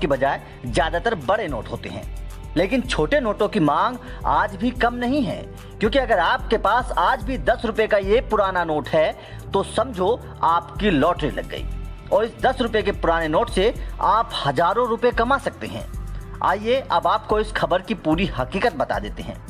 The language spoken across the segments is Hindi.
की बजाय ज्यादातर बड़े नोट होते हैं, लेकिन छोटे नोटों की मांग आज भी कम नहीं है। क्योंकि अगर आपके पास आज भी 10 रुपए का ये पुराना नोट है तो समझो आपकी लॉटरी लग गई, और इस 10 रुपए के पुराने नोट से आप हजारों रुपए कमा सकते हैं। आइए अब आपको इस खबर की पूरी हकीकत बता देते हैं।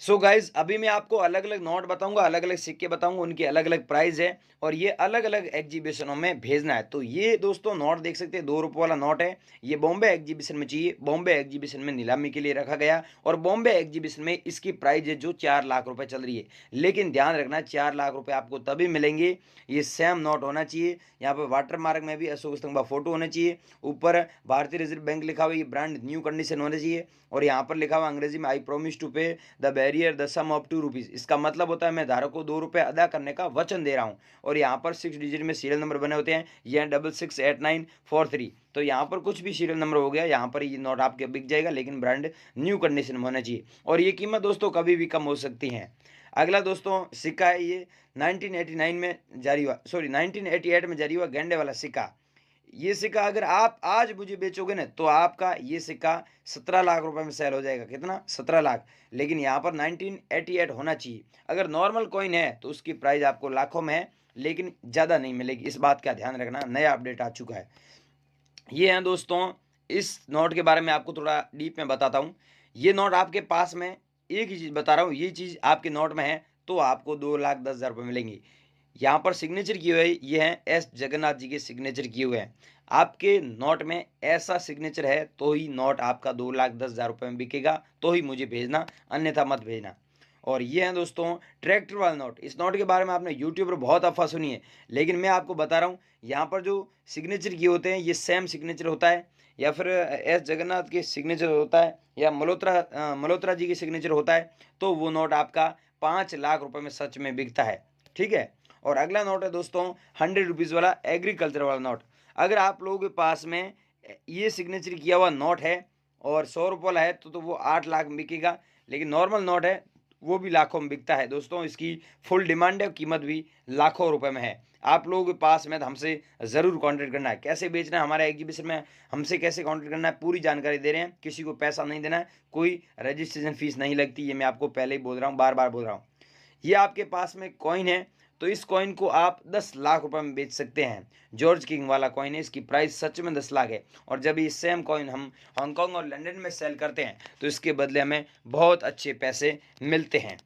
सो गाइज, अभी मैं आपको अलग अलग नोट बताऊंगा, अलग अलग सिक्के बताऊंगा, उनकी अलग अलग प्राइस है और ये अलग अलग एग्जीबिशनों में भेजना है। तो ये दोस्तों नोट देख सकते हैं, 2 रुपये वाला नोट है। ये बॉम्बे एग्जीबिशन में चाहिए, बॉम्बे एग्जीबिशन में नीलामी के लिए रखा गया और बॉम्बे एग्जीबिशन में इसकी प्राइस है जो 4 लाख रुपए चल रही है। लेकिन ध्यान रखना, 4 लाख रुपए आपको तभी मिलेंगे, ये सेम नोट होना चाहिए। यहाँ पर वाटर मार्क में भी अशोक स्तंभ फोटो होना चाहिए, ऊपर भारतीय रिजर्व बैंक लिखा हुआ, ये ब्रांड न्यू कंडीशन होना चाहिए और यहाँ पर लिखा हुआ अंग्रेजी में, I promise to pay the bearer the sum of 2 rupees. इसका मतलब होता है मैं धारक को 2 रुपये अदा करने का वचन दे रहा हूँ। और यहाँ पर 6 डिजिट में सीरियल नंबर बने होते हैं, ये 668943। तो यहाँ पर कुछ भी सीरियल नंबर हो गया, यहाँ पर ये नोट आपके बिक जाएगा, लेकिन ब्रांड न्यू कंडीशन में होना चाहिए और ये कीमत दोस्तों कभी भी कम हो सकती है। अगला दोस्तों सिक्का है, ये 1989 में जारी हुआ, 1988 में जारी हुआ गेंडे वाला सिक्का। ये सिक्का अगर आप आज मुझे बेचोगे ना तो आपका ये सिक्का 17 लाख रुपए में सेल हो जाएगा। कितना? 17 लाख। लेकिन यहाँ पर 1988 होना चाहिए। अगर नॉर्मल कॉइन है तो उसकी प्राइस आपको लाखों में है, लेकिन ज़्यादा नहीं मिलेगी, इस बात का ध्यान रखना। नया अपडेट आ चुका है। ये हैं दोस्तों, इस नोट के बारे में आपको थोड़ा डीप में बताता हूँ। ये नोट आपके पास में, एक ही चीज़ बता रहा हूँ, ये चीज़ आपके नोट में है तो आपको 2,10,000 रुपये मिलेंगे। यहाँ पर सिग्नेचर किए हुए ये हैं एस जगन्नाथ जी के सिग्नेचर किए हुए हैं। आपके नोट में ऐसा सिग्नेचर है तो ही नोट आपका 2,10,000 रुपये में बिकेगा, तो ही मुझे भेजना, अन्यथा मत भेजना। और ये हैं दोस्तों ट्रैक्टर वाला नोट। इस नोट के बारे में आपने यूट्यूब पर बहुत अफवाह सुनी है, लेकिन मैं आपको बता रहा हूँ, यहाँ पर जो सिग्नेचर किए होते हैं ये सेम सिग्नेचर होता है, या फिर एस जगन्नाथ के सिग्नेचर होता है, या मल्होत्रा जी के सिग्नेचर होता है, तो वो नोट आपका 5 लाख रुपए में सच में बिकता है। ठीक है। और अगला नोट है दोस्तों 100 रुपीज़ वाला एग्रीकल्चर वाला नोट। अगर आप लोगों के पास में ये सिग्नेचर किया हुआ नोट है और 100 रुपये वाला है तो वो 8 लाख में बिकेगा, लेकिन नॉर्मल नोट है वो भी लाखों में बिकता है दोस्तों। इसकी फुल डिमांड है, कीमत भी लाखों रुपए में है। आप लोगों के पास में तो हमसे ज़रूर कांटेक्ट करना है। कैसे बेचना है हमारे एग्जीबिशन में, हमसे कैसे कांटेक्ट करना है, पूरी जानकारी दे रहे हैं। किसी को पैसा नहीं देना है, कोई रजिस्ट्रेशन फीस नहीं लगती, ये मैं आपको पहले ही बोल रहा हूँ, बार बार बोल रहा हूँ। ये आपके पास में कॉइन है तो इस कॉइन को आप 10 लाख रुपए में बेच सकते हैं। जॉर्ज किंग वाला कॉइन है, इसकी प्राइस सच में 10 लाख है। और जब ये सेम कॉइन हम हांगकांग और लंदन में सेल करते हैं तो इसके बदले हमें बहुत अच्छे पैसे मिलते हैं।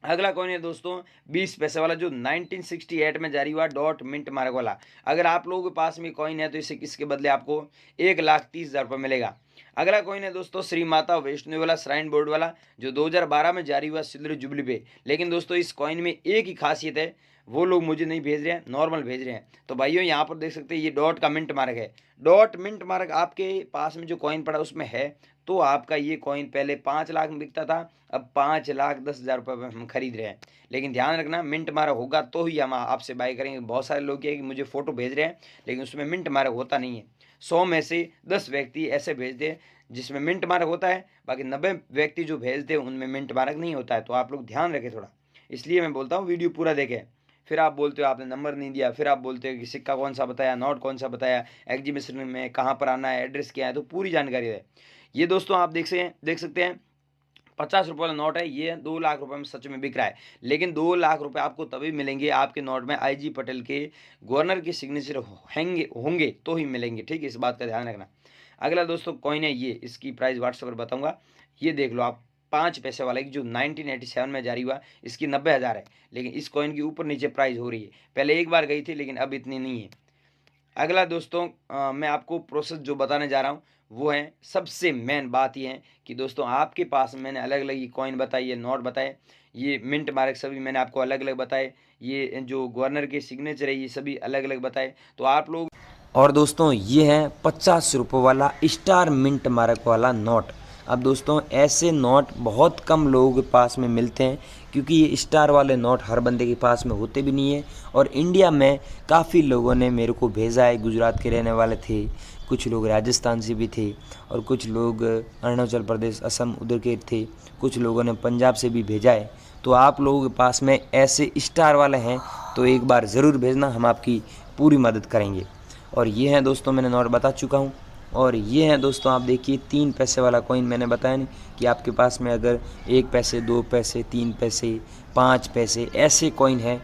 अगला कॉइन है दोस्तों 20 पैसे वाला, जो 1968 में जारी हुआ डॉट मिंट मार्क वाला। अगर आप लोगों के पास में कॉइन है तो इसके बदले आपको 1,30,000 रुपये मिलेगा। अगला कॉइन है दोस्तों श्री माता वैष्णो वाला श्राइन बोर्ड वाला, जो 2012 में जारी हुआ सिल्वर जुबली पे। लेकिन दोस्तों इस कॉइन में एक ही खासियत है, वो लोग मुझे नहीं भेज रहे हैं, नॉर्मल भेज रहे हैं। तो भाइयों यहाँ पर देख सकते हैं ये डॉट का मिंट मार्क है। डॉट मिंट मार्क आपके पास में जो कॉइन पड़ा उसमें है तो आपका ये कॉइन पहले 5 लाख में बिकता था, अब 5,10,000 रुपये में हम खरीद रहे हैं। लेकिन ध्यान रखना, मिंट मार्क होगा तो ही हम आपसे बाय करेंगे। बहुत सारे लोग क्या है कि मुझे फ़ोटो भेज रहे हैं लेकिन उसमें मिंट मार्क होता नहीं है। 100 में से 10 व्यक्ति ऐसे भेजते हैं जिसमें मिंट मार्क होता है, बाकी 90 व्यक्ति जो भेजते हैं उनमें मिंट मार्क नहीं होता है। तो आप लोग ध्यान रखें थोड़ा, इसलिए मैं बोलता हूँ वीडियो पूरा देखें। फिर आप बोलते हो आपने नंबर नहीं दिया, फिर आप बोलते हो कि सिक्का कौन सा बताया, नोट कौन सा बताया, एग्जीबिशन में कहाँ पर आना है, एड्रेस क्या है, तो पूरी जानकारी है। ये दोस्तों आप देख सकते हैं 50 रुपये वाला नोट है, ये 2 लाख रुपए में सच में बिक रहा है। लेकिन 2 लाख रुपए आपको तभी मिलेंगे आपके नोट में IG पटेल के गवर्नर के सिग्नेचर होंगे तो ही मिलेंगे। ठीक है, इस बात का ध्यान रखना। अगला दोस्तों कॉइन है ये, इसकी प्राइस व्हाट्सएप पर बताऊंगा। ये देख लो आप, 5 पैसे वाला जो 1987 में जारी हुआ, इसकी 90,000 है। लेकिन इस कॉइन की ऊपर नीचे प्राइस हो रही है, पहले एक बार गई थी लेकिन अब इतनी नहीं है। अगला दोस्तों मैं आपको प्रोसेस जो बताने जा रहा हूँ वो है, सबसे मेन बात ये है कि दोस्तों आपके पास मैंने अलग अलग ये कॉइन बताई, ये नोट बताए, ये मिंट मार्क सभी मैंने आपको अलग अलग बताए, ये जो गवर्नर के सिग्नेचर है ये सभी अलग अलग बताए। तो आप लोग, और दोस्तों ये है 50 रुपये वाला स्टार मिंट मार्क वाला नोट। अब दोस्तों ऐसे नोट बहुत कम लोगों के पास में मिलते हैं, क्योंकि ये स्टार वाले नोट हर बंदे के पास में होते भी नहीं है। और इंडिया में काफ़ी लोगों ने मेरे को भेजा है, गुजरात के रहने वाले थे, कुछ लोग राजस्थान से भी थे, और कुछ लोग अरुणाचल प्रदेश असम उधर के थे, कुछ लोगों ने पंजाब से भी भेजा है। तो आप लोगों के पास में ऐसे स्टार वाले हैं तो एक बार ज़रूर भेजना, हम आपकी पूरी मदद करेंगे। और ये हैं दोस्तों, मैंने नोट बता चुका हूँ। और ये है दोस्तों, आप देखिए 3 पैसे वाला कॉइन। मैंने बताया नहीं कि आपके पास में अगर 1 पैसे, 2 पैसे, 3 पैसे, 5 पैसे ऐसे कॉइन है